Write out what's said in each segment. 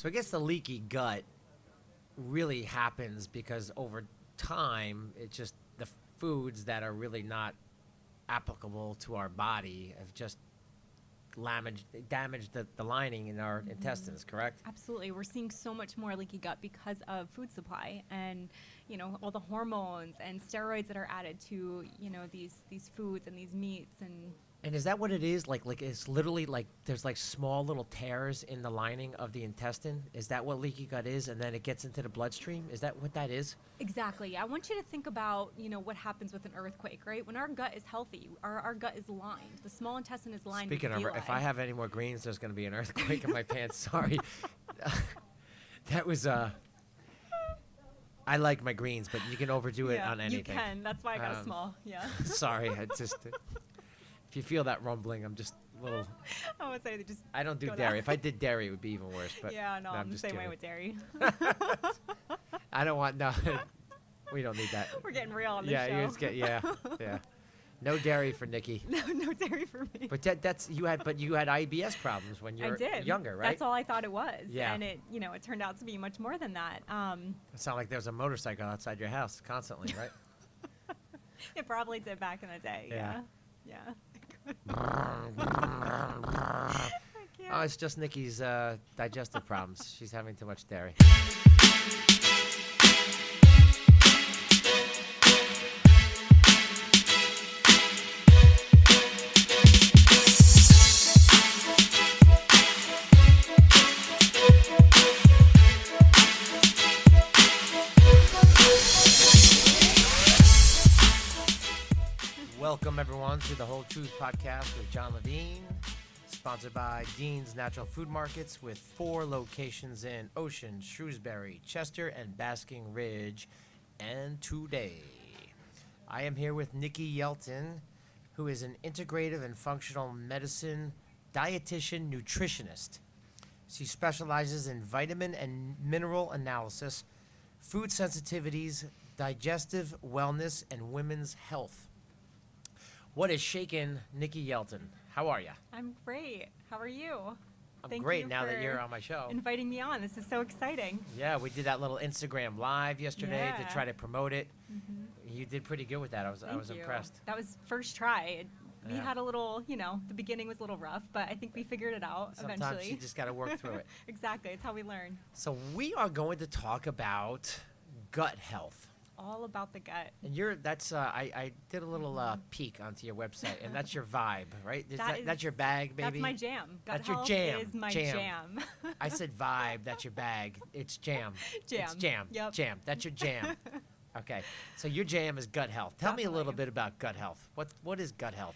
So I guess the leaky gut really happens because over time, it's just the foods that are really not applicable to our body have just damaged the lining in our intestines, correct? Absolutely. We're seeing so much more leaky gut because of food supply and, all the hormones and steroids that are added to, these foods and these meats. And is that what it is? Like it's literally like there's like small little tears in the lining of the intestine? Is that what leaky gut is? And then it gets into the bloodstream? Is that what that is? Exactly. I want you to think about, what happens with an earthquake, right? When our gut is healthy, our gut is lined. The small intestine is lined Speaking with of, villi. if I have any more greens, there's going to be an earthquake in my pants. Sorry. That was, I like my greens, but you can overdo it on anything. You can. That's why I got small. Yeah. Sorry. I just, if you feel that rumbling, I'm just a little. I would say just. I don't do go dairy. down. If I did dairy, it would be even worse. But yeah, no, I'm the just same kidding. way with dairy. I don't want, no. We don't need that. We're getting real on this Yeah, show. you just get, yeah. No dairy for Nikki. No dairy for me. But that's you had IBS problems when you were younger, right? That's all I thought it was. Yeah. And it turned out to be much more than that. It sounded like there was a motorcycle outside your house constantly, right? It probably did back in the day. Yeah. I can't. Oh, it's just Nikki's digestive problems. She's having too much dairy. Welcome, everyone, to the Whole Truth Podcast with John Levine, sponsored by Dean's Natural Food Markets with 4 locations in Ocean, Shrewsbury, Chester, and Basking Ridge. And today, I am here with Nikki Yelton, who is an integrative and functional medicine dietitian nutritionist. She specializes in vitamin and mineral analysis, food sensitivities, digestive wellness, and women's health. What is shaking, Nikki Yelton? How are you? I'm great. How are you? I'm Thank great you now that for you're on my show. Inviting me on. This is so exciting. Yeah, we did that little Instagram live yesterday Yeah. to try to promote it. Mm-hmm. You did pretty good with that. I was Thank you. impressed. That was first try. We Yeah. had a little, the beginning was a little rough, but I think we figured it out Sometimes eventually. you just got to work through it. Exactly. It's how we learn. So we are going to talk about gut health. All about the gut. And I did a little peek onto your website, and that's your vibe, right? That's your bag, baby? That's my jam. Gut That's your health jam. is my Jam. jam. I said vibe, that's your bag. It's jam. Jam. It's jam. Yep. Jam. That's your jam. Okay. So your jam is gut health. Tell me a little Definitely. bit about gut health. What is gut health?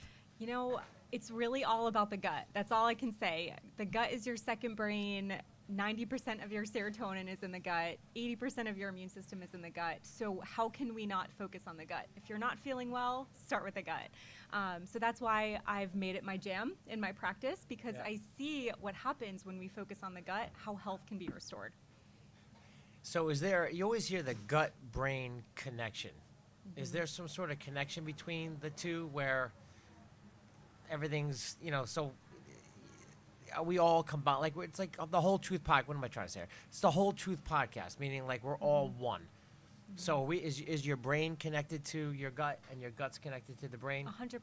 It's really all about the gut. That's all I can say. The gut is your second brain. 90% of your serotonin is in the gut. 80% of your immune system is in the gut. So how can we not focus on the gut? If you're not feeling well, start with the gut. So that's why I've made it my jam in my practice, because I see what happens when we focus on the gut, how health can be restored. So you always hear the gut-brain connection. Mm-hmm. Is there some sort of connection between the two where everything's, so are we all combined? Like, it's like the Whole Truth Podcast. What am I trying to say here? It's the Whole Truth Podcast, meaning like we're all one. Mm-hmm. So is your brain connected to your gut and your gut's connected to the brain? 100%,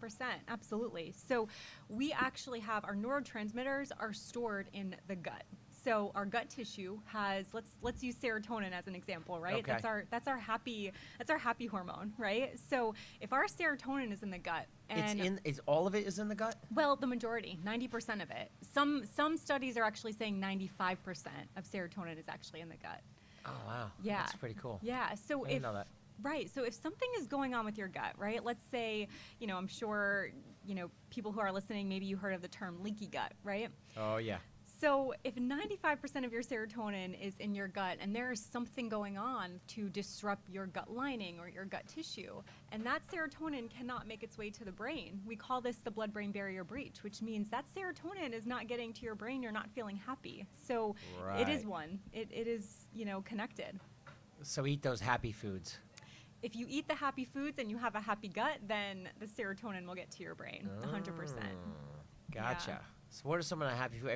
absolutely. So we actually have our neurotransmitters are stored in the gut. So our gut tissue has, let's use serotonin as an example, right? Okay. That's our happy hormone, right? So if our serotonin is in the gut, and is all of it is in the gut? well, the majority, 90% of it. Some studies are actually saying 95% of serotonin is actually in the gut. Oh wow. Yeah. That's pretty cool. Yeah. So I didn't know that. Right. So if something is going on with your gut, right? Let's say, I'm sure, people who are listening, maybe you heard of the term leaky gut, right? Oh yeah. So if 95% of your serotonin is in your gut and there is something going on to disrupt your gut lining or your gut tissue, and that serotonin cannot make its way to the brain, we call this the blood-brain barrier breach, which means that serotonin is not getting to your brain, you're not feeling happy. So it is one. It is, connected. So eat those happy foods. If you eat the happy foods and you have a happy gut, then the serotonin will get to your brain, 100%. Gotcha. Yeah. So what are some of the happy food?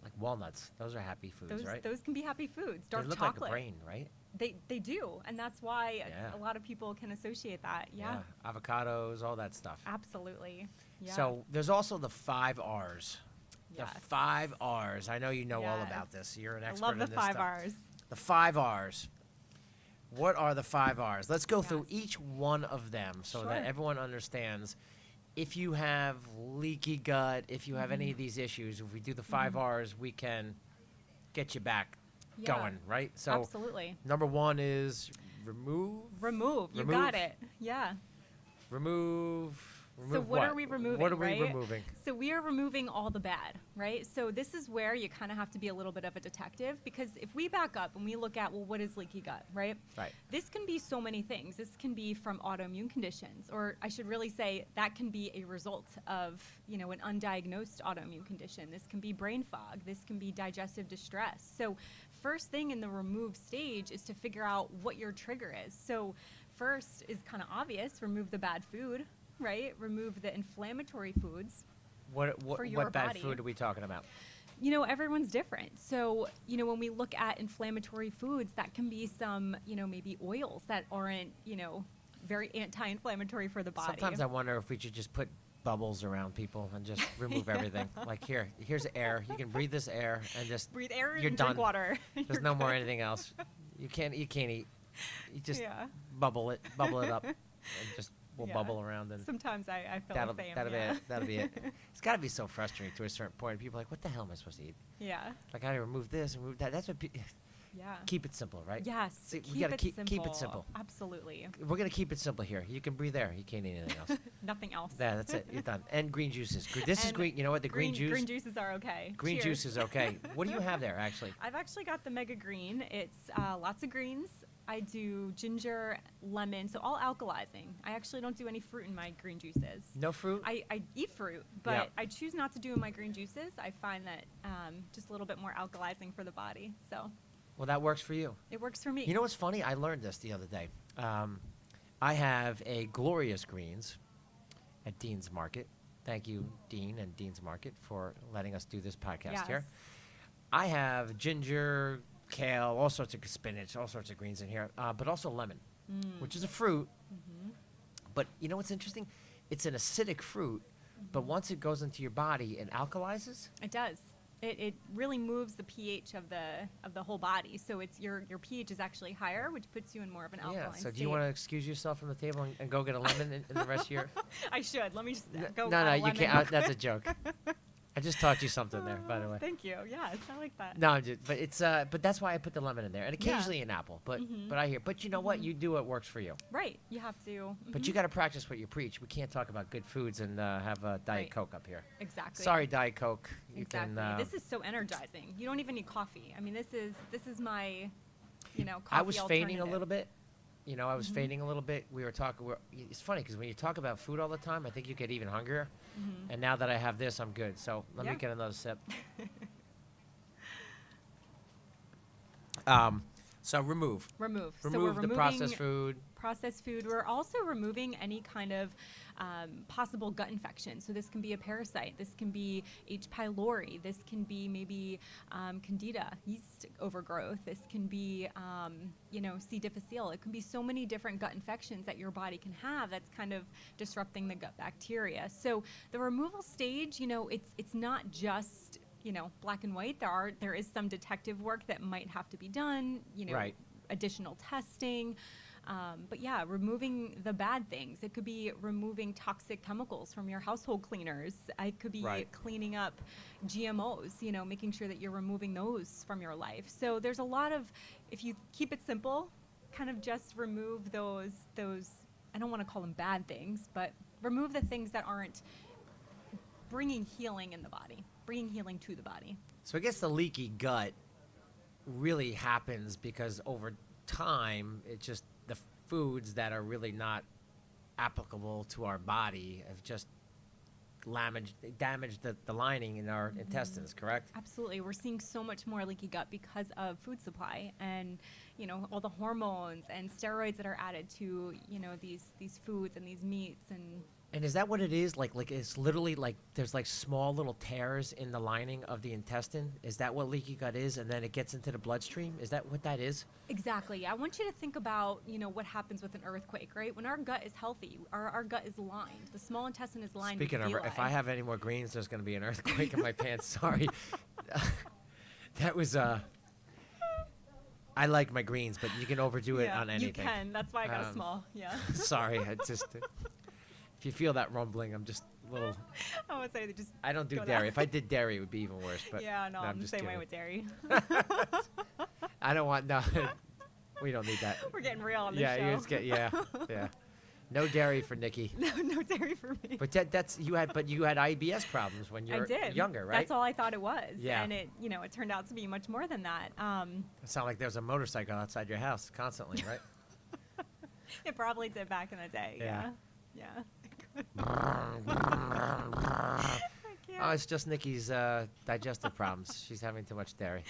Like walnuts. Those are happy foods, right? Those can be happy foods. They Dark look chocolate. like a brain, right? They do, and that's why Yeah. a lot of people can associate that. Yeah. Avocados, all that stuff. Absolutely. Yeah. So there's also the 5 R's. Yes. The 5 R's. I know you know all Yes. about this. You're an I expert love in the this 5 stuff. R's. The 5 R's. What are the 5 R's? Let's go through Yes. each one of them so that Sure. everyone understands. If you have leaky gut, if you have any of these issues, if we do the 5 R's, we can get you back Yeah. going, right? So Absolutely. number 1 is remove. Remove. You Remove. got it. Yeah. Remove. So what are we removing, What are we right? removing? So we are removing all the bad, right? So this is where you kind of have to be a little bit of a detective, because if we back up and we look at, well, what is leaky gut, right? Right. This can be so many things. This can be from autoimmune conditions, or I should really say that can be a result of, an undiagnosed autoimmune condition. This can be brain fog. This can be digestive distress. So first thing in the remove stage is to figure out what your trigger is. So first is kind of obvious, remove the bad food, right? Remove the inflammatory foods. What For your bad body. food are we talking about? Everyone's different. So, when we look at inflammatory foods, that can be some, maybe oils that aren't, very anti-inflammatory for the body. Sometimes I wonder if we should just put bubbles around people and just remove everything. Like here's air. You can breathe this air and just breathe air you're and done. drink water. There's no more anything else. You can't eat. You just Yeah. bubble it up, and just we'll Yeah. bubble around and Sometimes I feel that'll the same. that'll yeah. be it. That'll be it. It's got to be so frustrating to a certain point. People are like, what the hell am I supposed to eat? Yeah. Like I remove this, remove that. That's what. Yeah. Keep it simple, right? Yes. See, we gotta keep it simple. Absolutely. We're gonna keep it simple here. You can breathe air. You can't eat anything else. Nothing else. Yeah, that's it. You're done. And green juices. This is And green. You know what? The green juice. Green juices are okay. Green Cheers. juice is okay. What do you have there, actually? I've actually got the Mega Green. It's lots of greens. I do ginger, lemon, so all alkalizing. I actually don't do any fruit in my green juices. No fruit? I eat fruit, but Yeah. I choose not to do in my green juices. I find that just a little bit more alkalizing for the body. So Well, that works for you. it works for me. You know what's funny? I learned this the other day. I have a Glorious Greens at Dean's Market. Thank you, Dean and Dean's Market, for letting us do this podcast here. Yes. I have ginger, kale, all sorts of spinach, all sorts of greens in here, but also lemon, which is a fruit. But you know what's interesting? It's an acidic fruit, but once it goes into your body, it alkalizes. It does. It really moves the pH of the whole body. So it's your pH is actually higher, which puts you in more of an alkaline Yeah. So state. do you want to excuse yourself from the table and go get a lemon in the rest of your? I should. Let me just go. No, you lemon can't. real That's a joke. I just taught you something there, by the way. Thank you. Yes, I like that. No, I'm just, but it's but that's why I put the lemon in there, and Yeah. occasionally an apple. But I hear. But you know what? You do what works for you. Right. You have to. But you got to practice what you preach. We can't talk about good foods and have a Diet Right. Coke up here. Exactly. Sorry, Diet Coke. You Exactly. can. This is so energizing. You don't even need coffee. I mean, this is my, coffee I was fading a alternative. little bit. I was fading a little bit. We were talking. It's funny because when you talk about food all the time, I think you get even hungrier. And now that I have this, I'm good. So let me Yeah. get another sip. So remove. Remove. So we're Remove the removing processed food. processed food. We're also removing any kind of possible gut infection. So this can be a parasite. This can be H. pylori. This can be maybe candida, yeast overgrowth. This can be, C. difficile. It can be so many different gut infections that your body can have that's kind of disrupting the gut bacteria. So the removal stage, it's not just black and white. There is some detective work that might have to be done, Right. additional testing. But yeah, removing the bad things. It could be removing toxic chemicals from your household cleaners. It could be Right. cleaning up GMOs, making sure that you're removing those from your life. So there's a lot of, if you keep it simple, kind of just remove those, I don't want to call them bad things, but remove the things that aren't bringing healing in the body, bringing healing to the body. So I guess the leaky gut really happens because over time, it's just the foods that are really not applicable to our body have just damaged the lining in our intestines, correct? Absolutely. We're seeing so much more leaky gut because of food supply and, all the hormones and steroids that are added to, these foods and these meats and And is that what it is? Like it's literally like there's like small little tears in the lining of the intestine? Is that what leaky gut is? And then it gets into the bloodstream? Is that what that is? Exactly. I want you to think about, what happens with an earthquake, right? When our gut is healthy, our gut is lined. The small intestine is lined Speaking with of, villi. if I have any more greens, there's going to be an earthquake in my pants. Sorry. That was, I like my greens, but you can overdo it on anything. You can. That's why I got small. Yeah. Sorry. I just, if you feel that rumbling, I'm just a little. I would say they just. I don't do go dairy. down. If I did dairy, it would be even worse. But Yeah, no, I'm the just same way kidding. with dairy. I don't want, no. We don't need that. We're getting real on this Yeah, show. you just get, yeah. No dairy for Nikki. No dairy for me. But that's you had IBS problems when you I were did. younger, right? That's all I thought it was. Yeah. And it turned out to be much more than that. It sounded like there was a motorcycle outside your house constantly, right? It probably did back in the day. Yeah. Yeah. Oh, it's just Nikki's digestive problems. She's having too much dairy.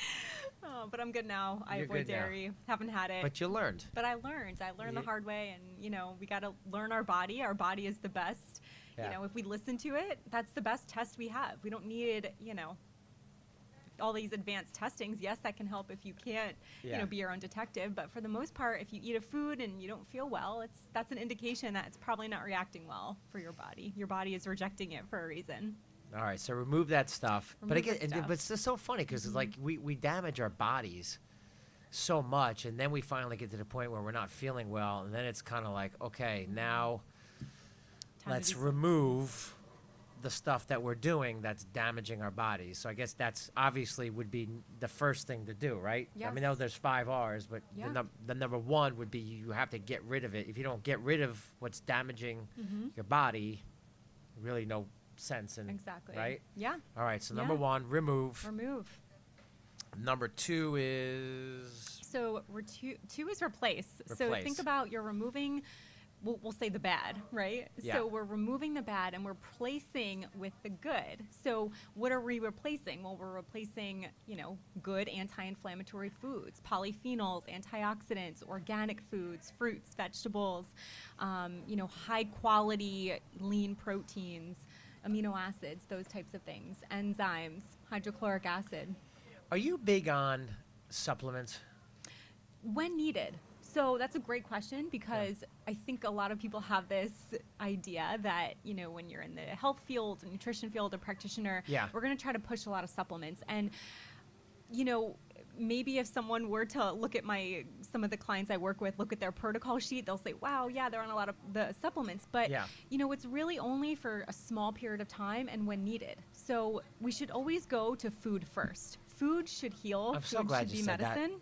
Oh, but I'm good now. I You're avoid good now. dairy. Haven't had it. But you learned. But I learned. I learned the hard way, and we got to learn our body. Our body is the best. Yeah. If we listen to it, that's the best test we have. We don't need, all these advanced testings. Yes, that can help if you can't, be your own detective. But for the most part, if you eat a food and you don't feel well, that's an indication that it's probably not reacting well for your body. Your body is rejecting it for a reason. All right, so remove that stuff. But Remove again, the stuff. but it's just so funny because it's like we damage our bodies so much, and then we finally get to the point where we're not feeling well, and then it's kind of like, okay, now Time to let's do something. remove the stuff that we're doing that's damaging our bodies. So I guess that's obviously would be the first thing to do, right? I mean, Yes. there's 5 R's, but Yeah. the number one would be you have to get rid of it. If you don't get rid of what's damaging Mhm. your body, really no sense in Exactly. right? Yeah. All right, so number Yeah. 1, remove. Remove. Number 2 is So two is replace. So Replace. think about you're removing, we'll say the bad, right? Yeah. So we're removing the bad and we're replacing with the good. So what are we replacing? Well, we're replacing, good anti-inflammatory foods, polyphenols, antioxidants, organic foods, fruits, vegetables, high quality lean proteins, amino acids, those types of things, enzymes, hydrochloric acid. Are you big on supplements? When needed. So that's a great question because I think a lot of people have this idea that, when you're in the health field, nutrition field, a practitioner, we're going to try to push a lot of supplements. And, maybe if someone were to look at some of the clients I work with, look at their protocol sheet, they'll say, wow, yeah, they're on a lot of the supplements. But, it's really only for a small period of time and when needed. So we should always go to food first. Food should heal. I'm Food so glad should you be said that. medicine.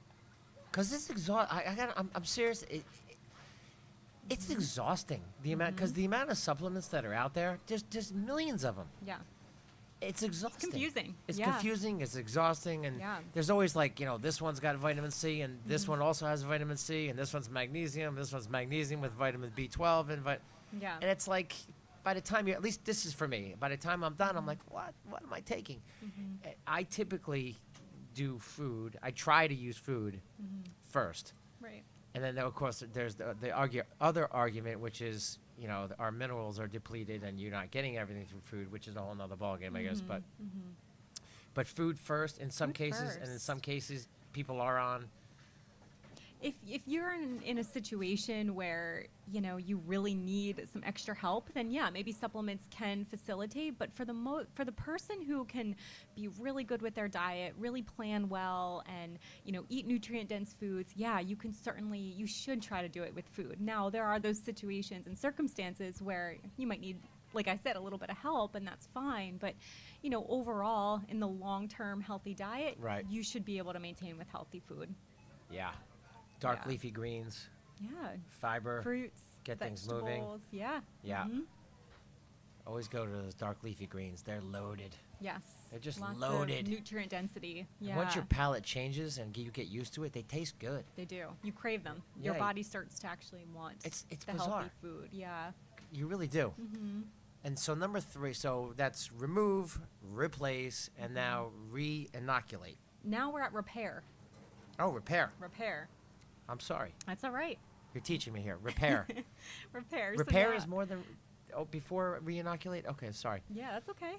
Because it's I'm serious. It's exhausting the amount because the amount of supplements that are out there. There's millions of them. Yeah. It's exhausting. Confusing. It's Yeah. confusing. It's exhausting, and Yeah. there's always like this one's got vitamin C, and this one also has vitamin C, and this one's magnesium. This one's magnesium with vitamin B12 and Yeah. and it's like by the time at least this is for me. By the time I'm done, I'm like, what am I taking? I typically do food. I try to use food first. Right. And then, of course, there's the other argument, which is, our minerals are depleted and you're not getting everything through food, which is a whole nother ballgame, I guess. But food first in some Food cases, and in first. some cases, people are on. If you're in a situation where you really need some extra help, then maybe supplements can facilitate. But for the person who can be really good with their diet, really plan well, and eat nutrient dense foods, you should try to do it with food. Now there are those situations and circumstances where you might need, like I said, a little bit of help, and that's fine. But overall, in the long-term healthy diet, you should be able to maintain with healthy food. Yeah. Dark Yeah. leafy greens, Yeah. fiber, Fruits, get things moving. vegetables. Yeah. Yeah. Mhm. Always go to those dark leafy greens. They're loaded. Yes. They're just Lots of loaded. nutrient density. And Yeah. once your palate changes and you get used to it, they taste good. They do. You crave them. Your Yeah. body starts to actually want It's the bizarre. healthy food. Yeah. You really do. Mm-hmm. And so number 3, so that's remove, replace, and now re-inoculate. Now we're at repair. Oh, repair. Repair. I'm sorry. That's all right. You're teaching me here. Repair. Repair. Repair So is more than Oh, before re-inoculate? Okay, sorry. Yeah, that's okay.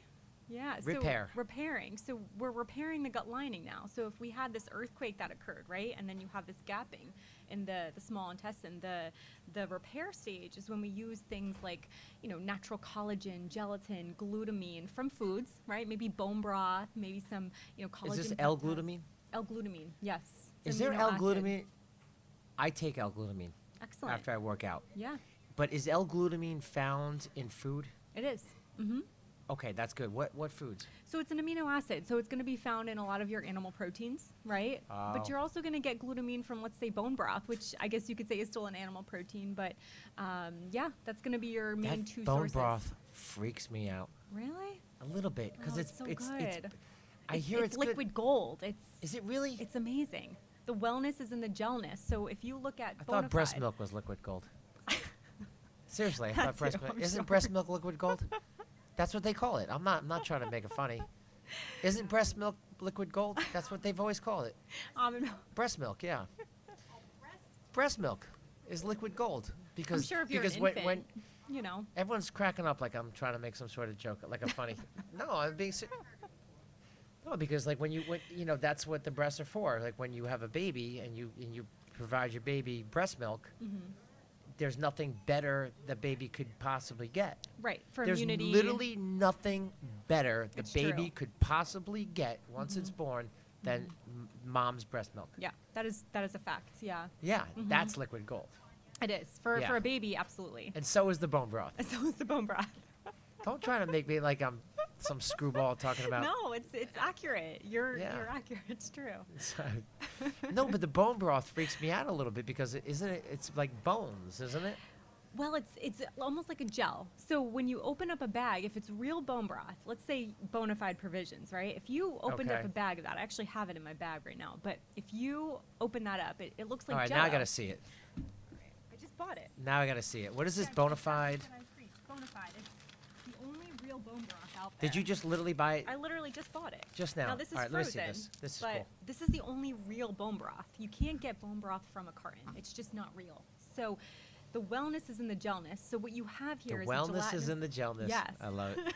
Yeah. Repair. So repairing. So we're repairing the gut lining now. So if we had this earthquake that occurred, right, and then you have this gapping in the small intestine, the repair stage is when we use things like, natural collagen, gelatin, glutamine from foods, right? Maybe bone broth, maybe some, collagen. Is this peptides. L-glutamine? L-glutamine, yes. It's Is there amino acid. L-glutamine? I take L-glutamine Excellent. after I work out. Yeah, But is L-glutamine found in food? it is. Mm-hmm. Okay, that's good. What foods? So it's an amino acid. So it's going to be found in a lot of your animal proteins, right? Oh. But you're also going to get glutamine from, let's say, bone broth, which I guess you could say is still an animal protein. But yeah, that's going to be your main two bone sources. broth freaks me out Really? a little bit because Oh, it's so it's good. I hear it's liquid good. gold. Is it really? It's amazing. The wellness is in the gelness. So if you look at I thought breast Bonafide- milk was liquid gold. Seriously, I thought That's breast it, milk. I'm Isn't sorry. breast milk liquid gold? That's what they call it. I'm not trying to make it funny. Isn't breast milk liquid gold? That's what they've always called it. almond milk. Breast milk, yeah. Breast milk is liquid gold because I'm sure if you're because an when, infant, when everyone's cracking up like I'm trying to make some sort of joke, like a funny. No, I'm being no, because like when that's what the breasts are for. Like when you have a baby and you provide your baby breast milk, there's nothing better the baby could possibly get. Right, for There's immunity. literally nothing better the It's baby true. could possibly get once it's born than mom's breast milk. Yeah, that is a fact. Yeah, Yeah, that's liquid gold. it is for Yeah. a baby, absolutely. And so is the bone broth. And so is the bone broth. Don't try to make me like I'm some screwball talking about. No, it's accurate. You're Yeah. accurate. It's true. No, but the bone broth freaks me out a little bit because it's like bones, isn't it? Well, it's almost like a gel. So when you open up a bag, if it's real bone broth, let's say Bonafide Provisions, right? If you opened up Okay. a bag of that, I actually have it in my bag right now. But if you open that up, it looks like All right, Jell-O. now I gotta see it. I just bought it. Now I gotta see it. What is this Yeah, Bonafide? Bonafide. It's the only real bone broth out there. Did you just literally buy it I literally just bought it. just now? Now this is All right, let me see frozen, this. This is but cool. this is the only real bone broth. You can't get bone broth from a carton. It's just not real. So the wellness is in the gelness. So what you have The here is wellness is in the gelness. Yes. I love it.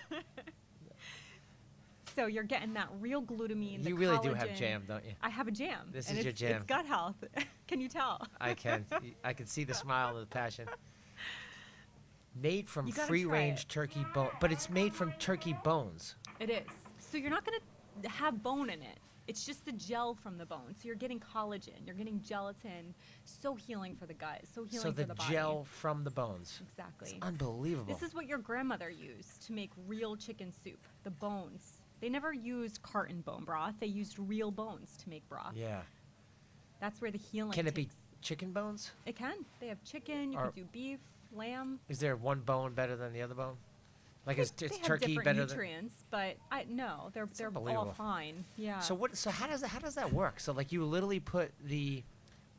So you're getting that real glutamine. You the really do have collagen. jam, don't you? I have a jam. This and is your it's, jam. It's gut health. Can you tell? I can. I can see the smile and the passion. Made from You gotta try free-range it. turkey bone, but it's made from turkey bones. It is. So you're not going to have bone in it. It's just the gel from the bone. So you're getting collagen. You're getting gelatin. So healing for the gut. So healing So for the the body. gel from the bones. Exactly. It's unbelievable. This is what your grandmother used to make real chicken soup. The bones. They never used carton bone broth. They used real bones to make broth. Yeah. That's where the healing Can it be takes- chicken bones? It can. They have chicken. You Or- can do beef, lamb. Is there one bone better than the other bone? Like is They have turkey different better nutrients, but no, they're all unbelievable. fine. Yeah. than? So what? So how does that work? So like you literally put the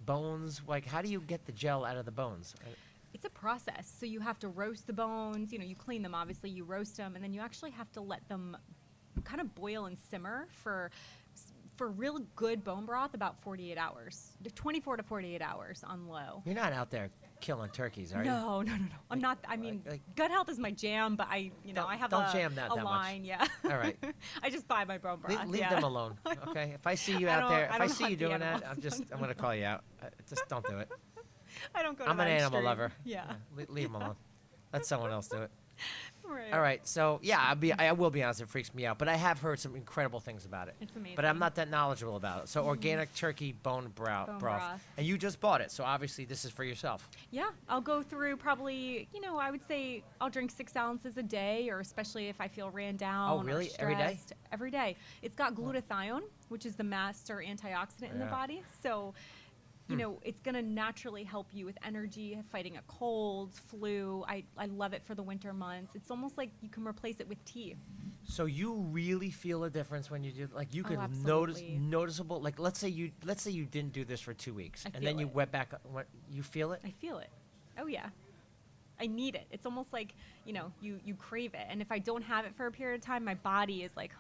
bones. Like how do you get the gel out of the bones? It's a process. So you have to roast the bones. You clean them, obviously. You roast them, and then you actually have to let them kind of boil and simmer for real good bone broth about 48 hours, 24 to 48 hours on low. You're not out there killing turkeys, are you? No. I'm not. I mean, gut health is my jam, but I have don't a, jam that a much. line. Yeah. All right. I just buy my bone broth. Leave yeah. them alone, okay? If I see you I out don't- there, I if I don't see you hunt the doing that, animals. I'm gonna call you out. Just don't do it. I don't go. I'm to an that animal extreme. lover. Yeah. Leave them alone. Let someone else do it. Right. All right. So yeah, I will be honest. It freaks me out, but I have heard some incredible things about it. It's amazing. But I'm not that knowledgeable about it. So organic turkey bone broth, Bone broth. and you just bought it. So obviously this is for yourself. Yeah, I'll go through probably, I would say I'll drink 6 ounces a day, or especially if I feel ran down. Oh, really? Or Every day? stressed. Every day. It's got glutathione, which is the master antioxidant in the Yeah. body. So, it's going to naturally help you with energy, fighting a cold, flu. I love it for the winter months. It's almost like you can replace it with tea. So you really feel a difference when you do, like you Oh, could absolutely. noticeable. Like let's say you didn't do this for 2 weeks, I and then feel you it. went back. You feel it? I feel it. Oh, yeah. I need it. It's almost like, you crave it. And if I don't have it for a period of time, my body is like,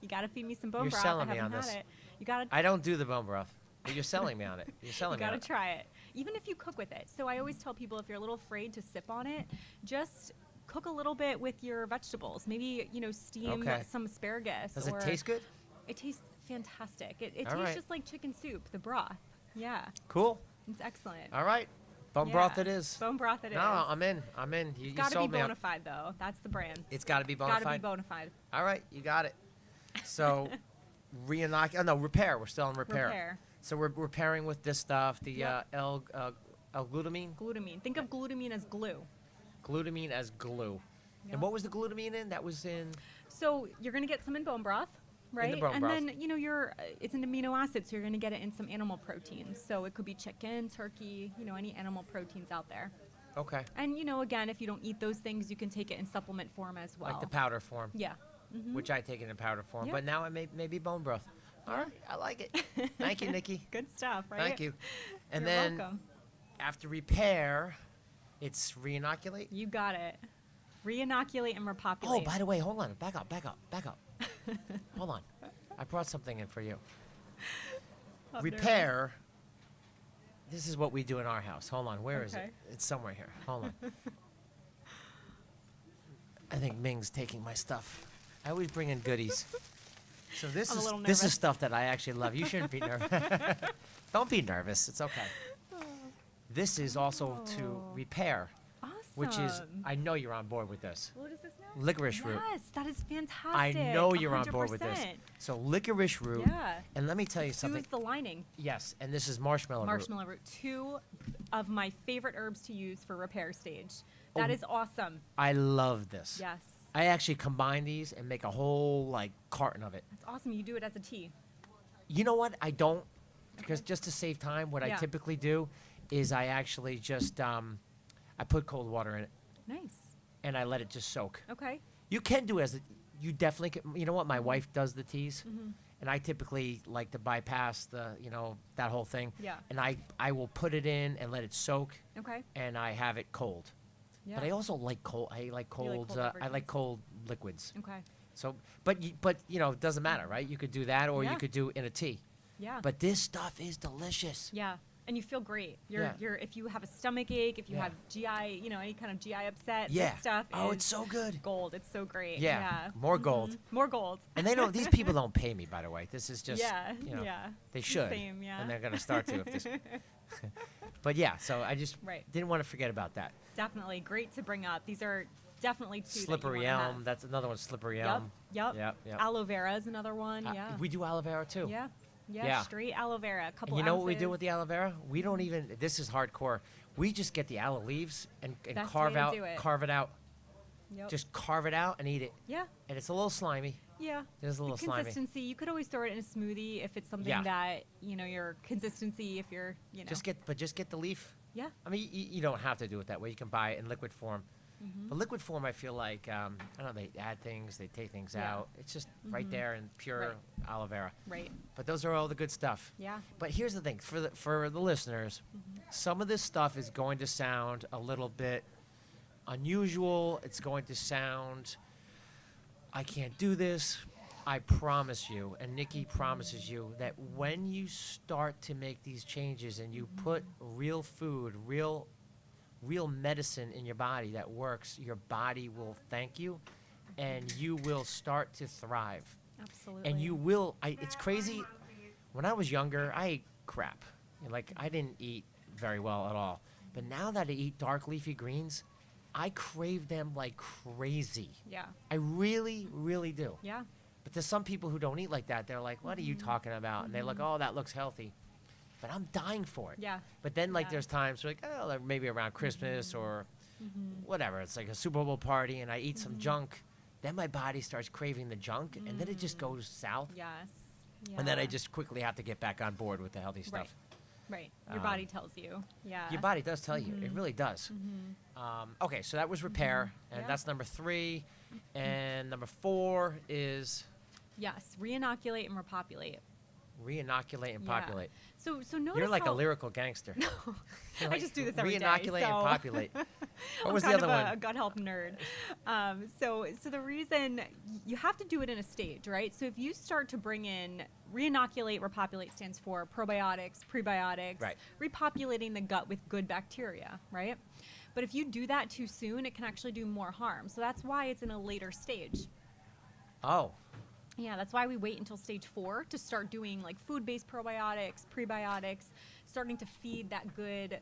you got to feed me some bone You're broth. selling I me haven't on had this. it. You got to I don't do the bone broth, but you're selling me on it. You're selling You me on gotta it. try it. Even if you cook with it. So I always tell people if you're a little afraid to sip on it, just cook a little bit with your vegetables. Maybe, steam some asparagus. Does it taste good? It tastes fantastic. It All tastes right. just like chicken soup, the broth. Yeah. Cool. It's excellent. All right. Bone broth it is. Bone broth it is. No, I'm in. You It's got to sold be me. bona fide, though. That's the brand. It's got to be bona Got to be fide? bona fide. All right. You got it. So, repair. We're still on repair. So we're repairing with this stuff, the L-glutamine. Glutamine. Think of glutamine as glue. Glutamine as glue. Yep. And what was the glutamine in? That was in... So you're going to get some in bone broth, right? bone broth. Then, it's an amino acid, so you're going to get it in some animal proteins. So it could be chicken, turkey, any animal proteins out there. Okay. And, again, if you don't eat those things, you can take it in supplement form as well. Like the powder form. Yeah. Mm-hmm. Which I take it in powder form. Yep. But now it may be bone broth. All right. I like it. Thank you, Nikki. Good stuff, right? Thank you. And You're then welcome. after repair, it's re-inoculate. You got it. Re-inoculate and repopulate. Oh, by the way, hold on. Back up. Hold on. I brought something in for you. Repair. This is what we do in our house. Hold on. Where is it? It's somewhere here. Hold on. I think Ming's taking my stuff. I always bring in goodies. So this is stuff that I actually love. You shouldn't be nervous. Don't be nervous. It's okay. This is also to repair. Awesome. Which is, I know you're on board with this. What is this now? Licorice root. Yes, that is fantastic. I know you're on board with this. 100%. So licorice root. Yeah. And let me tell you Two something. is the lining. Yes, and this is marshmallow root. Marshmallow root. Two of my favorite herbs to use for repair stage. That Oh. is awesome. I love this. Yes. I actually combine these and make a whole carton of it. That's awesome. You do it as a tea. You know what? I don't, because just to save time, what I Yeah. typically do is I actually just I put cold water in it Nice. and I let it just soak. Okay. You can do you definitely can. You know what? My wife does the teas, Mm-hmm. and I typically like to bypass that whole thing. Yeah. And I will put it in and let it soak, Okay. and I have it cold. Yeah. But I also like cold. I like cold. cold I beverages. like cold liquids. Okay. So, but it doesn't matter, right? You could do that, or you Yeah. could do in a tea. Yeah. But this stuff is delicious. Yeah. And you feel great. Yeah. You're if you have a stomach ache, if you Yeah. have GI, any kind of GI upset, Yeah. this stuff Oh, is it's so good. gold. It's so great. Yeah. Yeah. More gold. Mhm. More gold. And they don't. These people don't pay me, by the way. This is just. yeah. Yeah. They It's should. the same, yeah. And they're gonna start to. If this. But yeah, so I just Right. didn't want to forget about that. Definitely great to bring up. These are definitely two Slippery that you wanna elm. have. That's another one. Slippery Yep. elm. Yep. Yep. Aloe vera is another one. Yeah. We do aloe vera too. Yeah. Yeah. Yeah. Straight aloe vera. A couple And you know what we do ounces. with the aloe vera? We don't even. This is hardcore. We just get the aloe leaves and Best carve way to out, do it. carve it out. Yep. Just carve it out and eat it. Yeah. And it's a little slimy. Yeah. It is a little The slimy. consistency. You could always throw it in a smoothie if it's something Yeah. that your consistency. If you're Just get the leaf. Yeah. I mean, you don't have to do it that way. You can buy it in liquid form. Mm-hmm. But liquid form, I feel like I don't know. They add things, they take things Yeah. out. It's just right Mhm. there in pure Right. aloe vera. Right. But those are all the good stuff. Yeah. But here's the thing for the listeners, some of this stuff is going to sound a little bit unusual. It's going to sound, I can't do this. I promise you, and Nikki promises you, that when you start to make these changes and you put real food, real medicine in your body that works, your body will thank you, and you will start to thrive. Absolutely. And you will. It's crazy. When I was younger, I ate crap. I didn't eat very well at all. But now that I eat dark leafy greens, I crave them like crazy. Yeah. I really, really do. Yeah. But there's some people who don't eat like that. They're like, "What are you talking about?" And they're like, "Oh, that looks healthy." But I'm dying for it. Yeah. But then, Yeah. there's times like maybe around Christmas or whatever. It's like a Super Bowl party, and I eat some junk. Then my body starts craving the junk, and then it just goes south. Yes. Yeah. And then I just quickly have to get back on board with the healthy stuff. Right. Your Um, body tells you. Yeah. Your body does tell you. It really does. Okay, so that was repair, and Yeah. that's number 3. And number 4 is Yes. Reinoculate and repopulate. reinoculate and Yeah. populate. So notice You're like how a lyrical gangster. You're I just do this every day. Reinoculate and so- populate. What I'm was the kind other of one? a gut health nerd. So the reason you have to do it in a stage, right? So if you start to bring in reinoculate, repopulate stands for probiotics, prebiotics, Right. repopulating the gut with good bacteria, right? But if you do that too soon, it can actually do more harm. So that's why it's in a later stage. Oh, Yeah, that's why we wait until stage 4 to start doing like food-based probiotics, prebiotics, starting to feed that good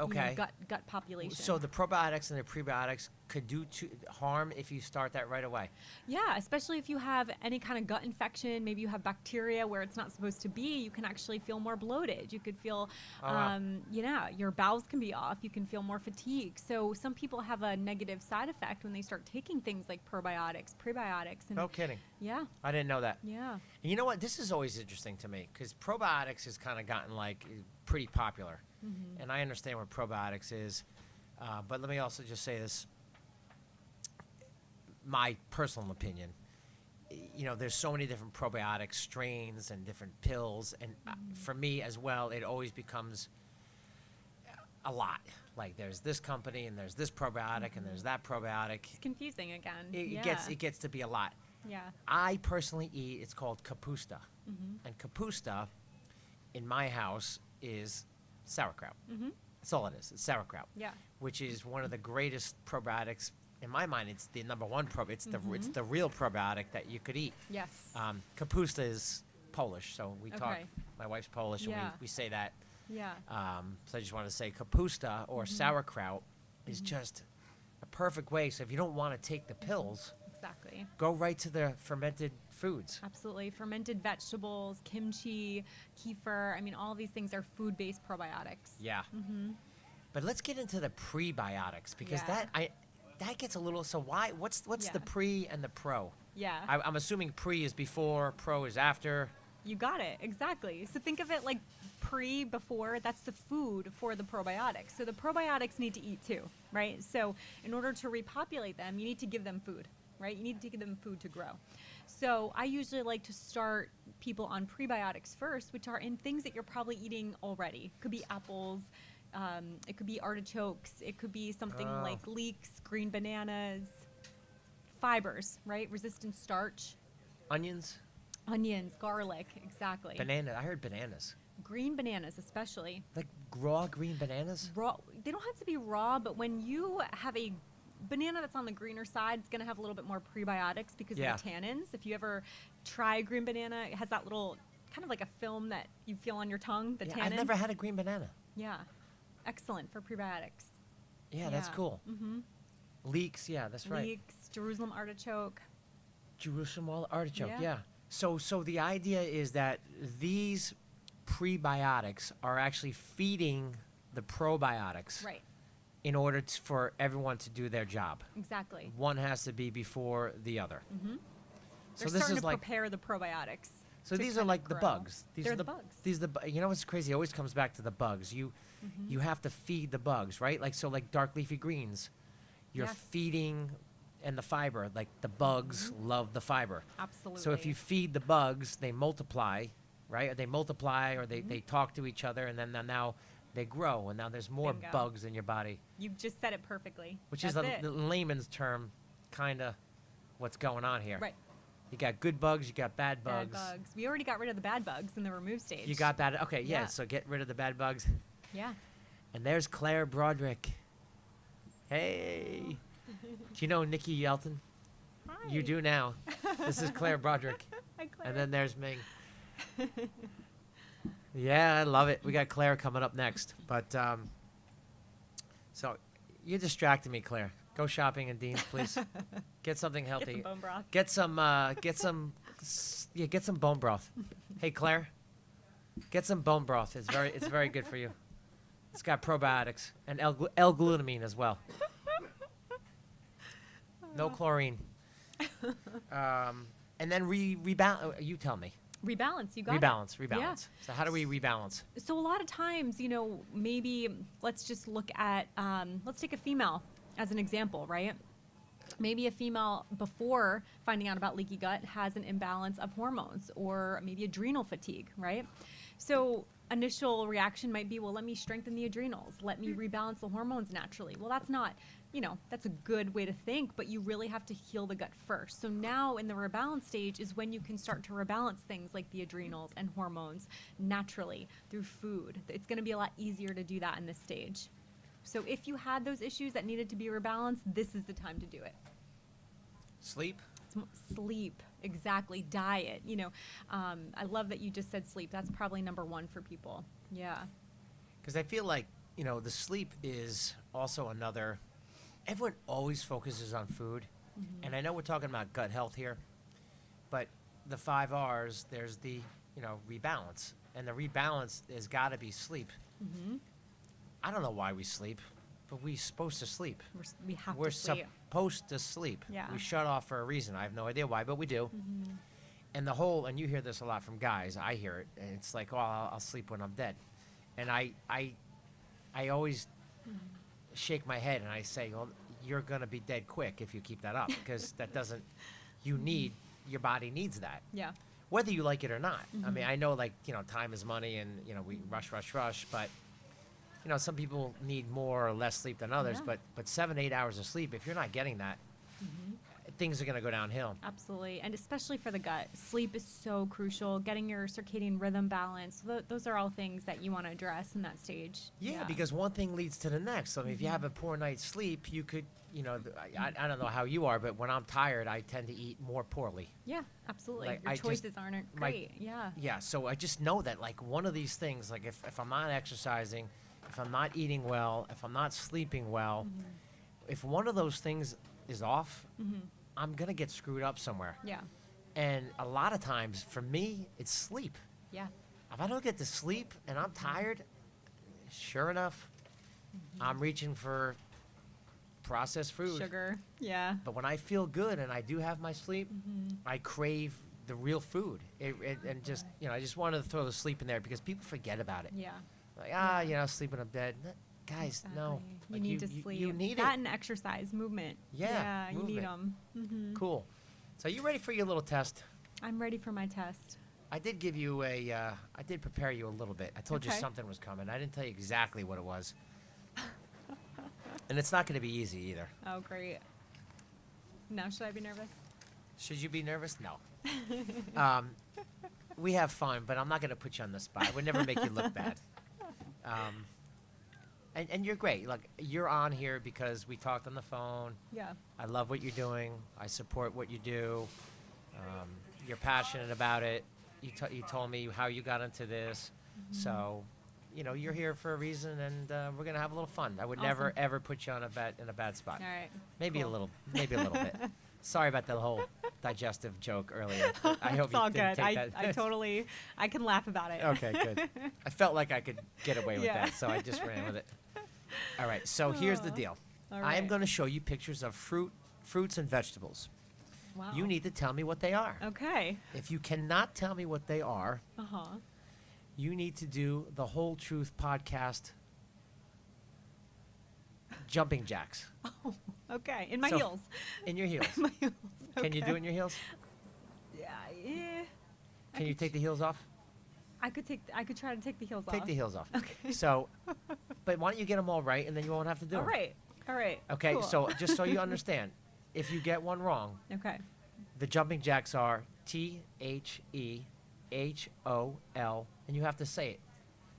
okay. gut population. So the probiotics and the prebiotics could do harm if you start that right away. Yeah, especially if you have any kind of gut infection, maybe you have bacteria where it's not supposed to be, you can actually feel more bloated. You could feel, wow. your bowels can be off. You can feel more fatigue. So some people have a negative side effect when they start taking things like probiotics, prebiotics. And No kidding. yeah, I didn't know that. yeah. And you know what? This is always interesting to me because probiotics has kind of gotten like pretty popular. Mm-hmm. And I understand what probiotics is. But let me also just say this. My personal opinion, there's so many different probiotic strains and different pills. And for me as well, it always becomes a lot. Like there's this company and there's this probiotic and there's that probiotic. It's confusing again. It gets to be a lot. Yeah. I personally eat, it's called Kapusta. Mm-hmm. And Kapusta in my house is sauerkraut. Mm-hmm. That's all it is. It's sauerkraut. Yeah. Which is one of the greatest probiotics. In my mind, it's the number one it's the real probiotic that you could eat. Yes. Kapusta is Polish, so we talk. Okay. My wife's Polish, and Yeah. we say that. Yeah. So I just want to say Kapusta or sauerkraut is just a perfect way. So if you don't want to take the pills, Exactly. go right to the fermented foods. Absolutely. Fermented vegetables, kimchi, kefir. I mean, all these things are food-based probiotics. Yeah. Mm-hmm. But let's get into the prebiotics because Yeah. that gets a little. So what's Yeah. the pre and the pro? Yeah. I'm assuming pre is before, pro is after. You got it. Exactly. So think of it like before, that's the food for the probiotics. So the probiotics need to eat too, right? So in order to repopulate them, you need to give them food, right? You need to give them food to grow. So I usually like to start people on prebiotics first, which are in things that you're probably eating already. Could be apples. It could be artichokes. It could be something like leeks, green bananas, fibers, right? Resistant starch, Onions, onions, garlic, exactly. banana. I heard bananas. Green bananas, especially. Like raw green bananas? Raw. They don't have to be raw, but when you have a banana that's on the greener side, it's going to have a little bit more prebiotics because Yeah. of the tannins. If you ever try a green banana, it has that little kind of like a film that you feel on your tongue, the Yeah, tannin. I've never had a green banana. Yeah. Excellent for prebiotics. Yeah, that's cool. Mm-hmm. Leeks, yeah, that's right. Leeks, Jerusalem artichoke. Jerusalem artichoke, Yeah. yeah. So the idea is that these prebiotics are actually feeding the probiotics Right. in order for everyone to do their job. Exactly. One has to be before the other. Mm-hmm. So They're this starting is to like prepare the probiotics. so to these are kind of like the grow. bugs. They're the bugs. These you know what's crazy? It always comes back to the bugs. You have to feed the bugs, right? Like like dark leafy greens. You're Yes. feeding and the fiber, like the bugs love the fiber. Absolutely. So if you feed the bugs, they multiply, right? Or they multiply or they talk to each other and then now they grow and now there's more Bingo. bugs in your body, You just said it perfectly. which That's is it. the layman's term, kind of what's going on here. Right. You got good bugs, you got bad bugs. Bad bugs. We already got rid of the bad bugs in the remove stage. You got bad. Okay, yeah. Yeah. So get rid of the bad bugs. Yeah. And there's Claire Broderick. Hey. Do you know Nikki Yelton? Hi. You do now. This is Claire Broderick. Hi, Claire. And then there's Ming. Yeah, I love it. We got Claire coming up next. But so you're distracting me, Claire. Go shopping in Dean's, please. Get something Get healthy. some bone broth. Get some bone broth. Hey, Claire. Get some bone broth. It's very good for you. It's got probiotics and L-glutamine as well. No chlorine. And then rebalance. You tell me. Rebalance. You got it. Rebalance. Yeah. So how do we rebalance? So a lot of times, maybe let's just look at, let's take a female as an example, right? Maybe a female before finding out about leaky gut has an imbalance of hormones or maybe adrenal fatigue, right? So initial reaction might be, well, let me strengthen the adrenals. Let me rebalance the hormones naturally. Well, that's not, that's a good way to think, but you really have to heal the gut first. So now in the rebalance stage is when you can start to rebalance things like the adrenals and hormones naturally through food. It's going to be a lot easier to do that in this stage. So if you had those issues that needed to be rebalanced, this is the time to do it. Sleep? Sleep, exactly. Diet. I love that you just said sleep. That's probably number one for people. Yeah. Because I feel like, the sleep is also another, everyone always focuses on food. Mm-hmm. And I know we're talking about gut health here, but the 5 R's, there's the, rebalance. And the rebalance has got to be sleep. Mm-hmm. I don't know why we sleep, but we're supposed to sleep. We have We're to sleep. supposed to sleep. Yeah. We shut off for a reason. I have no idea why, but we do. Mm-hmm. And you hear this a lot from guys. I hear it, and it's like, oh, I'll sleep when I'm dead. And I always shake my head and I say, well, you're gonna be dead quick if you keep that up, because that doesn't. Your body needs that. Yeah. Whether you like it or not. I mean, Mhm. I know, time is money, and we rush, but some people need more or less sleep than others. Yeah. But 7-8 hours of sleep, if you're not getting that, things are gonna go downhill. Absolutely. And especially for the gut, sleep is so crucial. Getting your circadian rhythm balanced. Those are all things that you want to address in that stage. Yeah, because one thing leads to the next. I mean, if you have a poor night's sleep, you could, I don't know how you are, but when I'm tired, I tend to eat more poorly. Yeah, absolutely. Like, Your I just- choices aren't great. Yeah. Yeah, so I just know that, one of these things, if I'm not exercising, if I'm not eating well, if I'm not sleeping well, if one of those things is off, Mm-hmm. I'm going to get screwed up somewhere. Yeah. And a lot of times, for me, it's sleep. Yeah. If I don't get to sleep and I'm tired, sure enough, I'm reaching for processed food. Sugar. Yeah. But when I feel good and I do have my sleep, I crave the real food. And just, I just wanted to throw the sleep in there because people forget about it. Yeah. Like, sleeping in bed. Guys, no. Exactly. Like, You need to sleep. You need that it. and exercise, movement. Yeah, you need movement. them. Cool. So you ready for your little test? I'm ready for my test. I did give you I did prepare you a little bit. I told you Okay. something was coming. I didn't tell you exactly what it was. And it's not going to be easy either. Oh, great. Now, should I be nervous? Should you be nervous? No. We have fun, but I'm not going to put you on the spot. I would never make you look bad. And you're great. Like, you're on here because we talked on the phone. Yeah. I love what you're doing. I support what you do. You're passionate about it. You told me how you got into this. So, you're here for a reason, and we're gonna have a little fun. I would never Awesome. ever put you on in a bad spot. All right. Maybe cool. a little bit. Sorry about the whole digestive joke earlier. I hope It's you all didn't good. take that. I can laugh about it. Okay, good. I felt like I could get away with Yeah. that, so I just ran with it. All right, so here's the Aw. deal. All I am right. going to show you pictures of fruits and vegetables. Wow. You need to tell me what they are. Okay. If you cannot tell me what they are, Uh-huh. you need to do the Whole Truth podcast jumping jacks Oh, okay. In my So- heels. in your heels. In my heels. Can you do it in your heels? Yeah. Can you take the heels off? I could try to take the heels off. Take the heels off. Okay. So, but why don't you get them all right, and then you won't have to do All them. right. All right. Okay, Cool. so just so you understand, if you get one wrong, Okay. the jumping jacks are THEHOL, and you have to say it.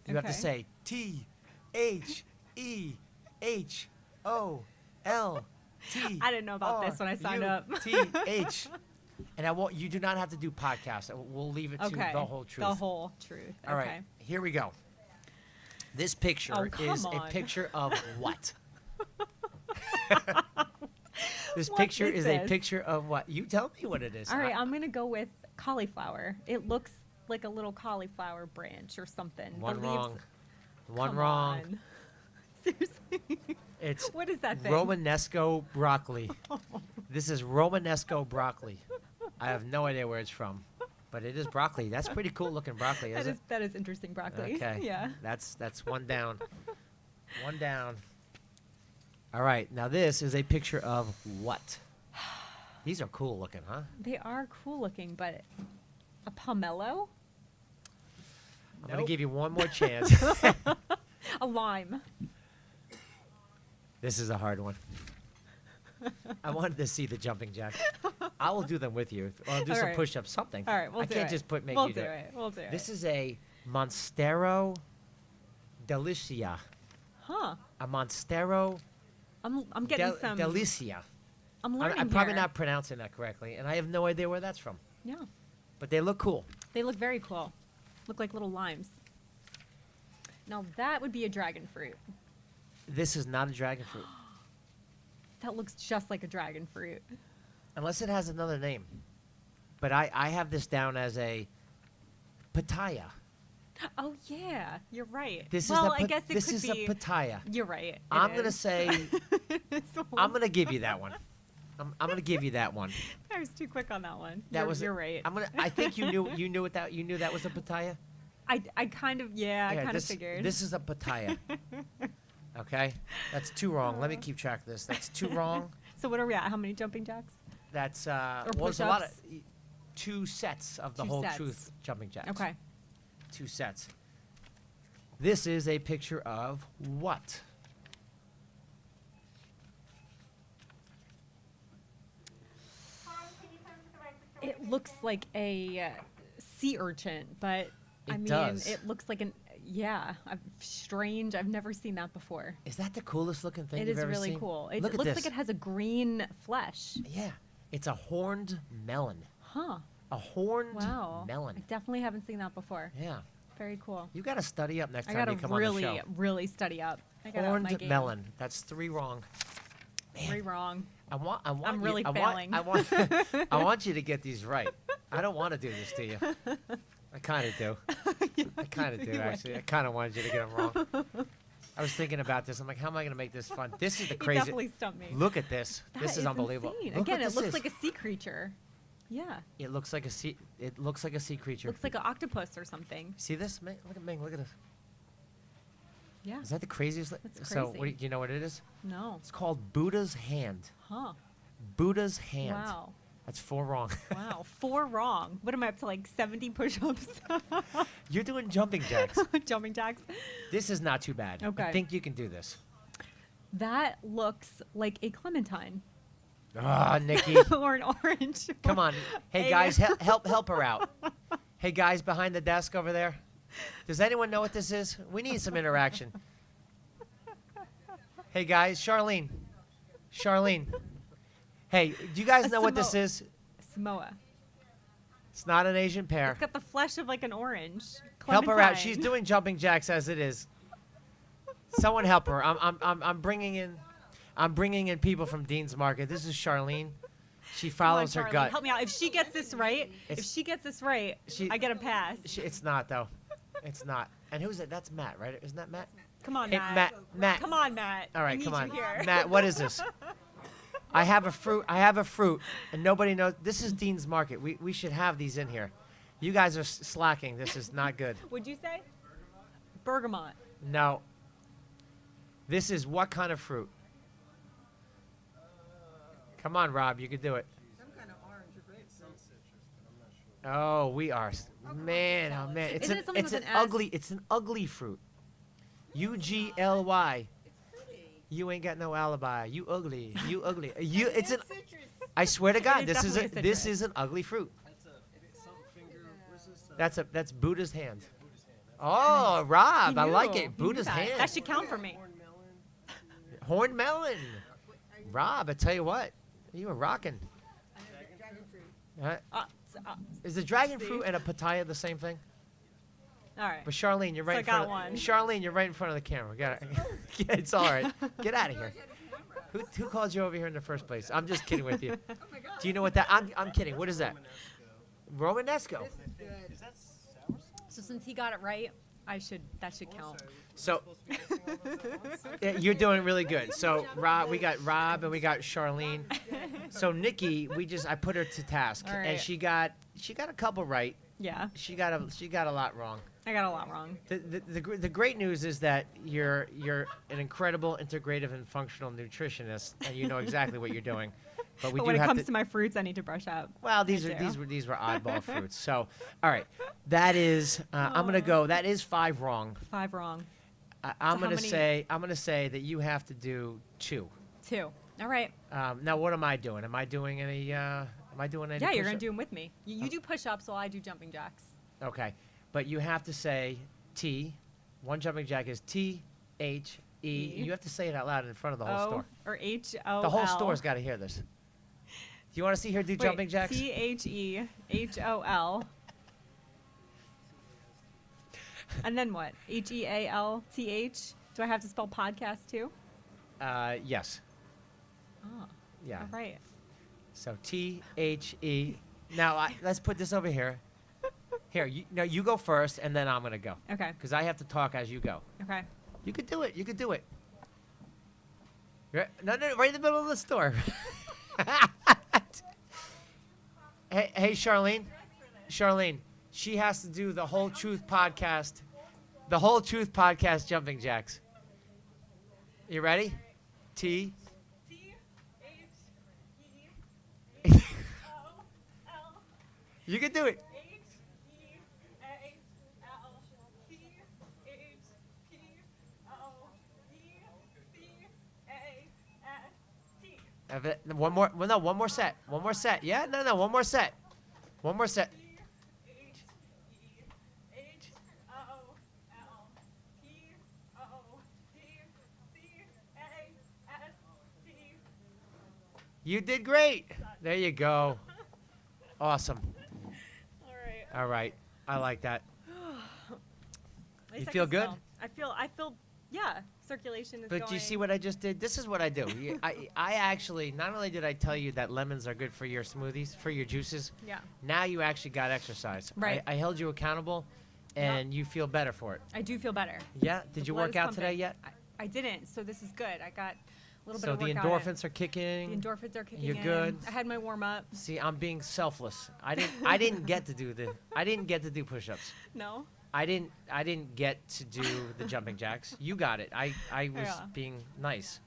You have to Okay. say THEHOL. I didn't know about this when I signed up. TH. And you do not have to do podcasts. We'll leave it to Okay. the whole truth. The whole truth. All okay. right, here we go. This picture Oh, come is a on. picture of what? This What picture is is a this? picture of what? You tell me what it is. All right. I'm gonna go with cauliflower. It looks like a little cauliflower branch or something. The One leaves- wrong. One Come wrong. on. Seriously. It's What is that thing? Romanesco broccoli. This is Romanesco broccoli. I have no idea where it's from, but it is broccoli. That's pretty cool looking broccoli, isn't it? That is interesting broccoli. Okay. Yeah. That's one down. One down. All right. Now this is a picture of what? These are cool looking, huh? They are cool looking, but a pomelo? I'm going to Nope. give you one more chance. A lime. This is a hard one. I wanted to see the jumping jack. I will do them with you. Or I'll do All some right. push-ups, something. All right, we'll I do can't it. just make We'll you do do it. We'll do it. This is a Monstero Delicia. Huh. A Monstero I'm getting some. Delicia. I'm learning I'm probably here. not pronouncing that correctly, and I have no idea where that's from. Yeah. But they look cool. They look very cool. Look like little limes. Now that would be a dragon fruit. This is not a dragon fruit. That looks just like a dragon fruit. Unless it has another name. But I have this down as a pitaya. Oh yeah, you're right. This well, is I guess it this could is be. a pitaya. You're right. I'm gonna say So I'm gonna give you that one. I'm gonna give you that one. I was too quick on that one. That was You're right. I think you knew what that you knew that was a pitaya. I kind of I kind of figured. This is a pitaya. Okay, that's two wrong. Let me keep track of this. That's two wrong. So what are we at? How many jumping jacks? That's Or well, it's a lot of push-ups? 2 sets of the Two whole sets. truth jumping jacks. Okay. 2 sets. This is a picture of what? It looks like a sea urchin, but I It mean, does. it looks like strange. I've never seen that before. Is that the coolest looking thing It you've is ever really seen? cool. It Look at looks this. like it has a green flesh. Yeah, it's a horned melon. Huh. A horned Wow. I melon. definitely haven't seen that before. Yeah, Very cool. you got to study up next I time gotta you come really, on the show. really study up. I gotta up my Horned game. melon. That's 3 wrong. Three wrong. I want I'm you- really failing. I want I want you to get these right. I don't want to do this to you. I kind of do. I kind of do, actually. I kind of wanted you to get them wrong. I was thinking about this. I'm like, how am I going to make this fun? This is the You crazy. definitely stumped me. Look at this. That This is unbelievable. insane. Look Again, what it this looks is. like a sea creature. Yeah. It looks like a sea. It looks like a sea creature. Looks like an octopus or something. See this? Ming? Look at Ming. Look at this. Yeah. Is that the craziest? That's So, crazy. do you know what it is? No. It's called Buddha's hand. Huh. Buddha's hand. Wow. That's 4 wrong. Wow. 4 wrong. What am I up to, like 70 push-ups? You're doing jumping jacks. Jumping jacks. This is not too bad. I Okay. think you can do this. That looks like a clementine Ah, Nikki. or an orange. Come on. Hey, Hey. guys, help her out. Hey, guys behind the desk over there. Does anyone know what this is? We need some interaction. Hey, guys. Charlene. Hey, do you guys A know what this Samoa. is? Samoa. It's not an Asian pear. It's got the flesh of like an orange. Help her out. Clementine. She's doing jumping jacks as it is. Someone help her. I'm bringing in people from Dean's Market. This is Charlene. She Come on, follows her Charlie, gut. Help me out. If she gets this right, She- I get a pass. It's not though. It's not. And who's it? That's Matt, right? Isn't that Matt? Come on, Hey, Matt. Matt. Come on, Matt. All I right, need come on. you here. Matt, what is this? I have a fruit, and nobody knows. This is Dean's Market. We should have these in here. You guys are slacking. This is not good. Would you say? Bergamot. No. This is what kind of fruit? Come on, Rob. You could do it. Some kind of orange or grape. Some citrus, but I'm not sure. Oh, we are. Man, oh man. Isn't it something it's with an an S? ugly. It's an ugly fruit. UGLY. It's pretty. You ain't got no alibi. You ugly. You ugly. You. It's an. citrus. I swear to God, is this is definitely a this citrus. is an ugly fruit. That's a something finger. Where's this? That's Buddha's hand. Buddha's hand. Oh, Rob, He I like knew. it. He knew Buddha's that. hand. That should count for me. Corn melon. Horned melon. Rob, I tell you what, you were rocking. Dragon fruit. Is the dragon See? fruit and a pitaya the same thing? All right. But Charlene, you're right So I in front got one. Charlene, you're right in front of the camera. Got it. Yeah, it's all right. Get out of here. Who called you over here in the first place? I'm just kidding with you. Oh my god. Do you know what that? I'm kidding. What is that? Romanesco. This is good. Is that sour sauce? So since he got it right, that should count. So Supposed to be mixing all those at once? yeah, you're doing really good. So we got Rob and we got Charlene. So Nikki, I put her to task, All and right. she got a couple right. Yeah, She got a lot wrong. I got a lot wrong. The great news is that you're an incredible integrative and functional nutritionist, and you know exactly what you're doing. But we But do when it have comes to. to my fruits, I need to brush up. Well, I these do. were oddball fruits. So, all right, that is I'm gonna go. That is 5 wrong. 5 wrong. I'm So how gonna say that you have to do 2. 2. All right. Now, what am I doing? Am I doing any? Am I doing any? Yeah, you're gonna push-up? do them with me. You do push-ups while I do jumping jacks. Okay, but you have to say T. One jumping jack is THAT. You have to say it out loud in front of the whole store. Or H-O-L. The whole store's got to hear this. Do you want to see her do jumping jacks? Thehehol. And then what? Health? Do I have to spell podcast too? Yes. Oh. Yeah. All right. So T-H-E. Now, let's put this over here. Here, you go first, and then I'm going to go. Okay. Because I have to talk as you go. Okay. You could do it. You could do it. No, right in the middle of the store. Hey, Charlene. Charlene, she has to do the Whole Truth podcast. The Whole Truth podcast jumping jacks. You ready? T. You can do it. One more. Well, no, one more set. One more set. Yeah, no, one more set. One more set. You did great. There you go. Awesome. All right. I like that. You feel good? I feel, yeah, circulation is But going. do you see what I just did? This is what I do. I actually, not only did I tell you that lemons are good for your smoothies, for your juices, Yeah. now you actually got exercise. Right. I held you accountable, and you feel better for it. I do feel better. Yeah? Did The you blood work is out today pumping. yet? I didn't, so this is good. I got a little bit So of the workout in. endorphins are kicking. The endorphins are kicking You're in. good. I had my warm up. See, I'm being selfless. I didn't get to do push-ups. No. I didn't get to do the jumping jacks. You got it. I was Yeah. being nice.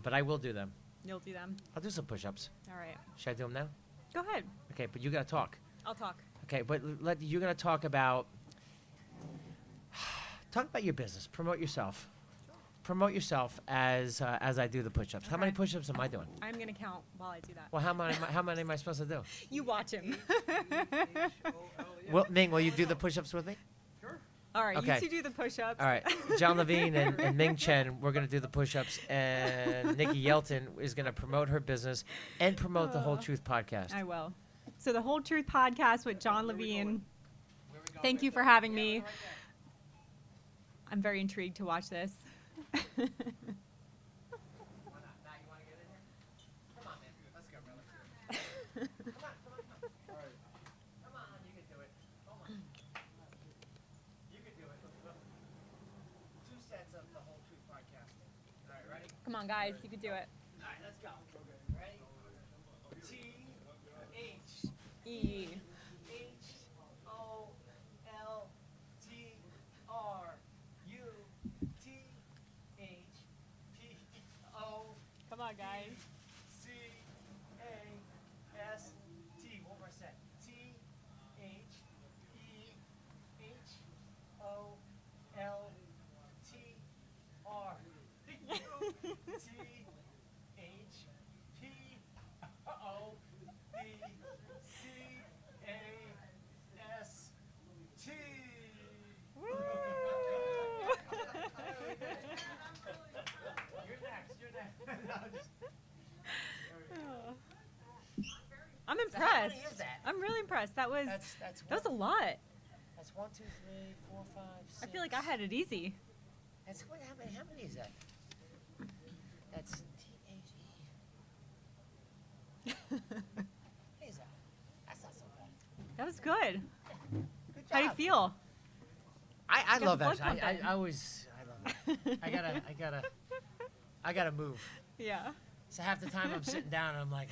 But I will do them. You'll do them. I'll do some push-ups. All right. Should I do them now? Go ahead. Okay, but you got to talk. I'll talk. Okay, but you're going to talk about your business. Promote yourself. Promote yourself as I do the push-ups. How many Okay. push-ups am I doing? I'm going to count while I do that. Well, how many am I supposed to do? You watch him. Well, Ming, will you do the push-ups with me? All right, Okay. you two do the push-ups. All right. John Levine and Ming Chen, we're going to do the push-ups, and Nikki Yelton is going to promote her business and promote the Whole Truth podcast. I will. So the Whole Truth podcast with John Levine. Thank you for having me. I'm very intrigued to watch this. Come on, guys, you can do it. All right, let's go. Ready? E. T-H-O-L-T-R-U-T-H-P-O. Come on, guys. C-A-S-T. One more set. T-H-E-H-O-L-T-R. T-H-P-O-V-C-A-S-T. You're next. I'm So how many impressed. is that? I'm really impressed. That was That's a lot. That's 1, 2, 3, 4, 5, 6. I feel like I had it easy. That's what? How many is that? That's T-H-E. What is that? That's not so bad. That was good. Good How do you job. feel? I got love the blood that. I pumping. always love it. I gotta move. Yeah. So half the time I'm sitting down and I'm like,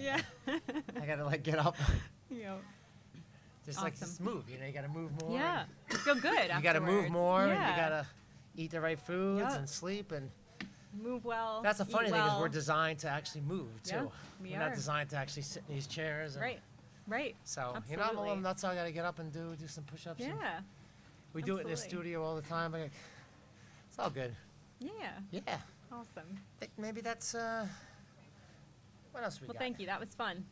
Yeah. I gotta like get up. Yeah. Just like Awesome. just move. You know, you gotta move more. Yeah. You feel good. You gotta move afterwards. more. Yeah. And you gotta eat the right foods Yep. and sleep and. Move well. That's the eat funny thing is well. we're designed to actually move too. Yeah, we We're are. not designed to actually sit in these chairs. And Right. Right. So I'm a Absolutely. little nuts. So I gotta get up and do some push-ups. and Yeah. we do it in the absolutely. studio all the time. But it's all good. Yeah. Yeah. Awesome. Think maybe that's what else we Well, got? thank you. That was fun.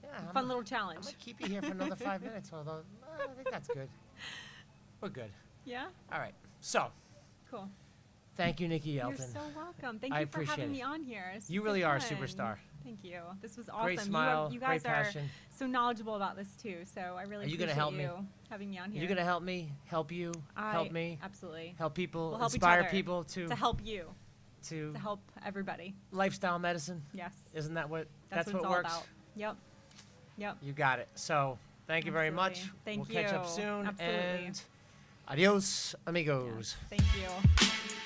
Yeah, Fun little I'm challenge. gonna keep you here for another 5 minutes. Although I think that's good. We're good. Yeah. All right. So Cool. Thank you, Nikki You're Yelton. so welcome. Thank I you for appreciate having it. me on here. This You was so really are a fun. superstar. Thank you. This was awesome. Great smile, You guys great are passion. so knowledgeable about this too. So I really Are you gonna appreciate help me? you having me on here. You're gonna help me, help you, help me, Absolutely. help people, We'll help each inspire other people to help you, to to help everybody. lifestyle medicine. Yes. Isn't that what That's what it's all works? about. Yep. Yep. You got it. So thank you very much. Absolutely. Thank we'll catch up you. soon. Absolutely. And adios, amigos. Yes. Thank you.